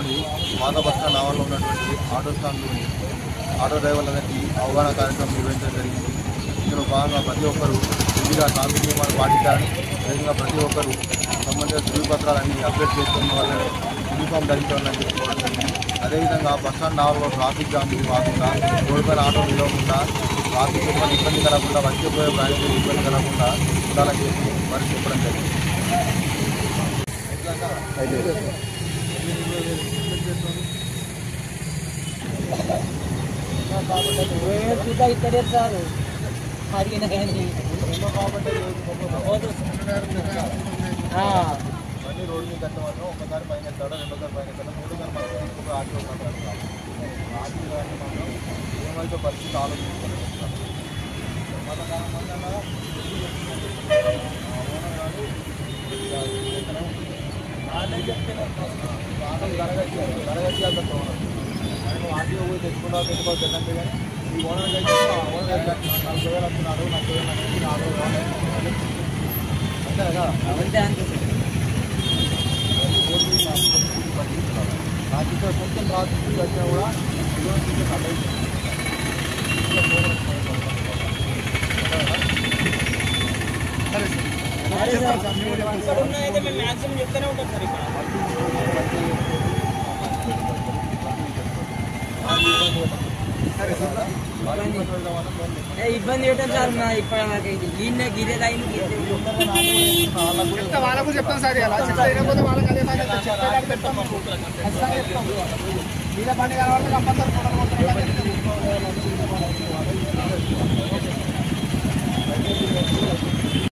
తీసుకొని పాత బస్టాండ్ ఆవరణలో ఉన్నటువంటి ఆటో స్టాండ్లు ఆటో డ్రైవర్లందరికీ అవగాహన కార్యక్రమం నిర్వహించడం జరిగింది. ఇందులో భాగంగా ప్రతి ఒక్కరూ విధిగా ట్రాఫిక్ నియమాలు పాటించాలని, అదేవిధంగా ప్రతి ఒక్కరూ సంబంధిత ధృవపత్రాలన్నీ అప్డేట్ చేసుకున్న వాళ్ళని యూనిఫామ్ ధరించాలని చెప్పుకోవడం జరిగింది. అదేవిధంగా బస్టాండ్ ఆవరణలో ట్రాఫిక్ జామ్ కాకుండా రోడ్డు పైన ఆటో నిలవకుండా ట్రాఫిక్ ఇబ్బంది కలగకుండా వచ్చేపోయే ప్రయాణికులు ఇబ్బంది కలగకుండా ఉండాలని చెప్పి మరి చెప్పడం జరిగింది. రోడ్డు మీద కట్ట మాత్రం ఒకసారి పైన ఎత్తాడు, రెండోసారి పైన ఎత్తాడు, మూడోసారి మాత్రం ఇంకొక ఆటో మాత్రం ఏమైతే పరిస్థితి ఆలోచించుకోవాలి. గరగచ్చి అంతా నేను ఆర్టీఓ పోయి తెచ్చుకోవాలి తెల్లంటే కానీ ఈ ఓనర్ అయితే ఓనర్ 40,000 వస్తున్నాడు, 40,000 అంతే కదా. నాకు ఇక్కడ కొంచెం ట్రాఫిక్ వచ్చినా కూడా ఇబ్బంది పెట్టాను సార్. ఇప్పటివరకు గిరే లైన్ వాళ్ళకు చెప్తాను సార్. అలా చెప్తే వాళ్ళకి అదే మీద బండి కావాలి కంపల్సరీ